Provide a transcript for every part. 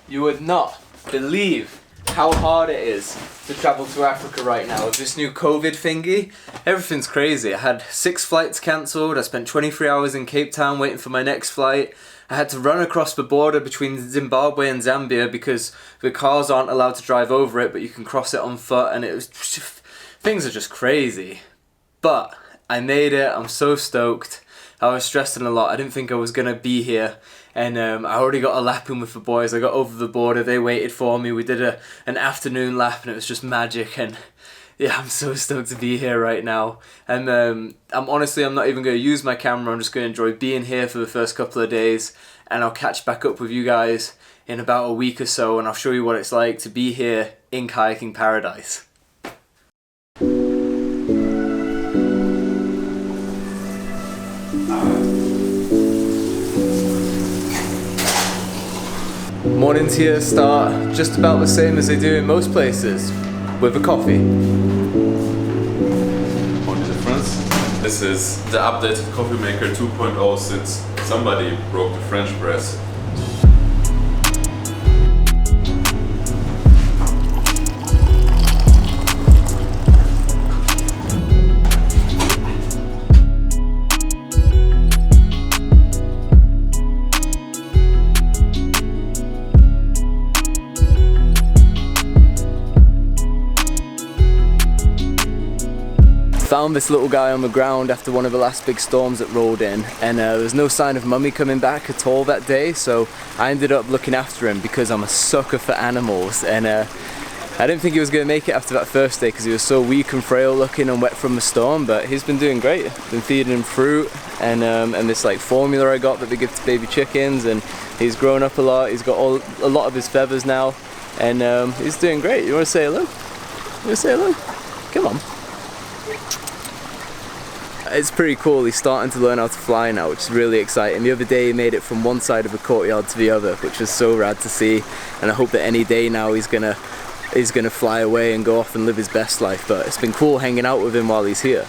You would not believe how hard it is to travel to Africa right now with this new COVID thingy. Everything's crazy. I had 6 flights cancelled. I spent 23 hours in Cape Town waiting for my next flight. I had to run across the border between Zimbabwe and Zambia because the cars aren't allowed to drive over it, but you can cross it on foot, and it was things are just crazy. But I made it. I'm so stoked. I was stressing a lot. I didn't think I was gonna be here, and I already got a lap in with the boys. I got over the border. They waited for me. We did an afternoon lap, and it was just magic. And yeah, I'm so stoked to be here right now. And I'm not even going to use my camera. I'm just going to enjoy being here for the first couple of days, and I'll catch back up with you guys in about a week or so, and I'll show you what it's like to be here in kayaking paradise. Mornings here start just about the same as they do in most places, with a coffee. Only difference? This is the updated Coffee Maker 2.0 since somebody broke the French press. Found this little guy on the ground after one of the last big storms that rolled in, and there was no sign of Mummy coming back at all that day, so I ended up looking after him because I'm a sucker for animals, and I didn't think he was going to make it after that first day because he was so weak and frail looking and wet from the storm, but he's been doing great. Been feeding him fruit and this like formula I got that they give to baby chickens, and he's grown up a lot. He's got a lot of his feathers now, and he's doing great. You want to say hello? You want to say hello? Come on. It's pretty cool. He's starting to learn how to fly now, which is really exciting. The other day he made it from one side of the courtyard to the other, which was so rad to see, and I hope that any day now he's gonna fly away and go off and live his best life. But it's been cool hanging out with him while he's here.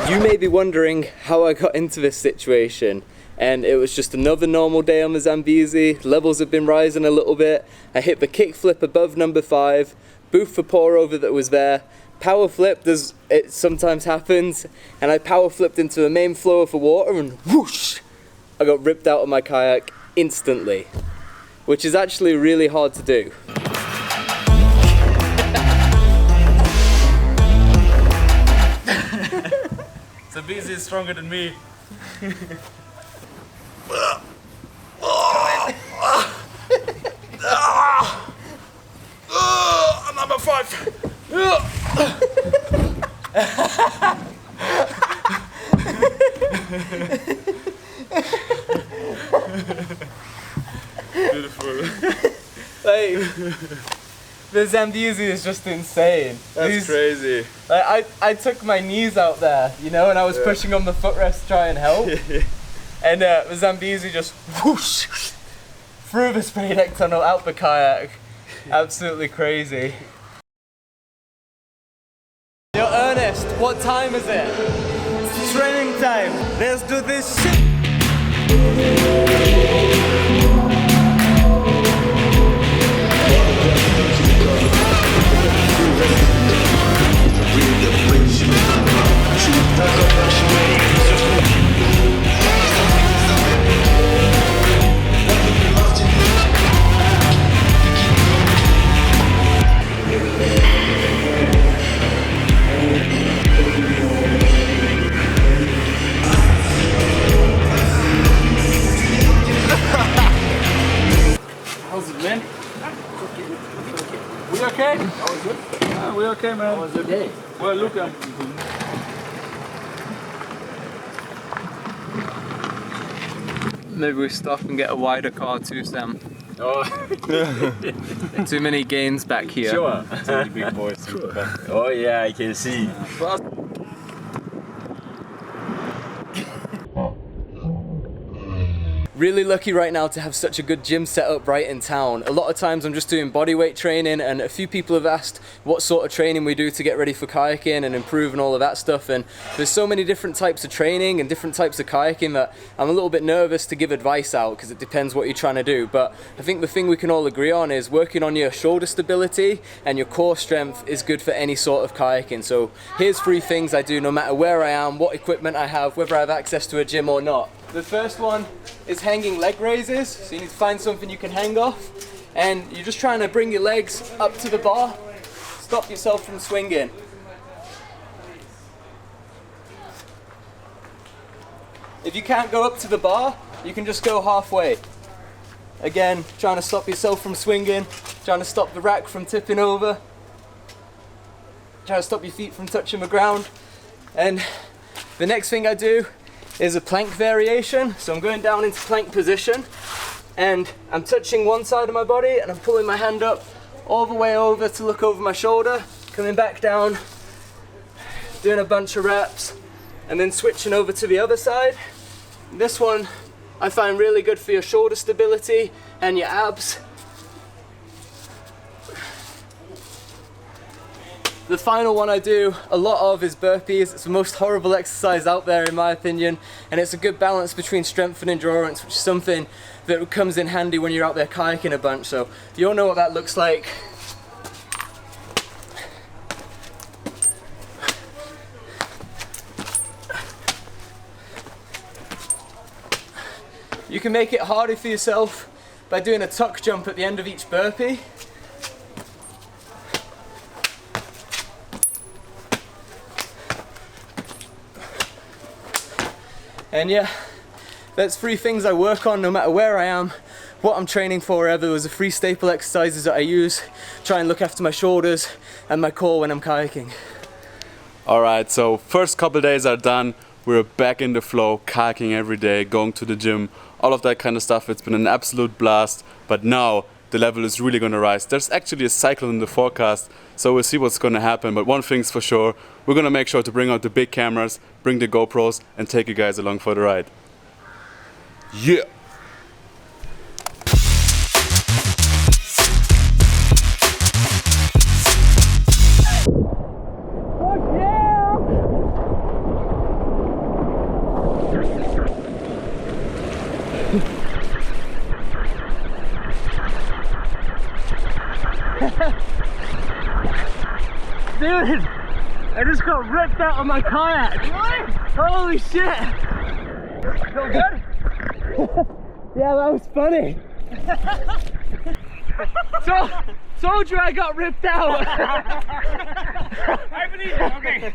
You may be wondering how I got into this situation, and it was just another normal day on the Zambezi. Levels have been rising a little bit. I hit the kickflip above number 5, boofed the pour over that was there, power flipped as it sometimes happens, and I power flipped into the main flow of the water, and whoosh! I got ripped out of my kayak instantly, which is actually really hard to do. Zambezi is stronger than me. Number 5. Beautiful. Like, the Zambezi is just insane. That's crazy. Like, I took my knees out there, you know, and I was pushing on the footrest to try and help. And the Zambezi just whoosh through the spray deck tunnel out the kayak. Absolutely crazy. Yo, Ernest, what time is it? It's training time. Let's do this shit. How's it, man? We okay? That was good. We okay, man. How was your day? Well, look, Maybe we stop and get a wider car too, Sam. Oh, Too many gains back here. sure. The big boys. Oh yeah, I can see. Really lucky right now to have such a good gym set up right in town. A lot of times I'm just doing bodyweight training, and a few people have asked what sort of training we do to get ready for kayaking and improve and all of that stuff, and there's so many different types of training and different types of kayaking that I'm a little bit nervous to give advice out because it depends what you're trying to do. But I think the thing we can all agree on is working on your shoulder stability and your core strength is good for any sort of kayaking. So here's 3 things I do no matter where I am, what equipment I have, whether I have access to a gym or not. The first one is hanging leg raises. So you need to find something you can hang off, and you're just trying to bring your legs up to the bar, stop yourself from swinging. If you can't go up to the bar, you can just go halfway. Again, trying to stop yourself from swinging, trying to stop the rack from tipping over, trying to stop your feet from touching the ground. And the next thing I do is a plank variation. So I'm going down into plank position and I'm touching one side of my body and I'm pulling my hand up all the way over to look over my shoulder, coming back down, doing a bunch of reps, and then switching over to the other side. This one I find really good for your shoulder stability and your abs. The final one I do a lot of is burpees. It's the most horrible exercise out there in my opinion, and it's a good balance between strength and endurance, which is something that comes in handy when you're out there kayaking a bunch. So you all know what that looks like. You can make it harder for yourself by doing a tuck jump at the end of each burpee. And yeah, that's 3 things I work on no matter where I am, what I'm training for, wherever. There's the 3 staple exercises that I use, try and look after my shoulders and my core when I'm kayaking. Alright, so first couple days are done. We're back in the flow, kayaking every day, going to the gym, all of that kind of stuff. It's been an absolute blast, but now the level is really going to rise. There's actually a cyclone in the forecast, so we'll see what's going to happen. But one thing's for sure, we're going to make sure to bring out the big cameras, bring the GoPros, and take you guys along for the ride. Yeah! Dude, I just got ripped out of my kayak. What? Holy shit! Feel good? Yeah, that was funny. Told you I got ripped out. I believe it. Okay.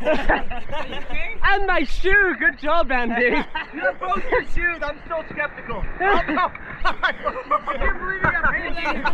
And my shoe. Good job, Andy. You broke your shoes. I'm still skeptical. I can't believe you got paid.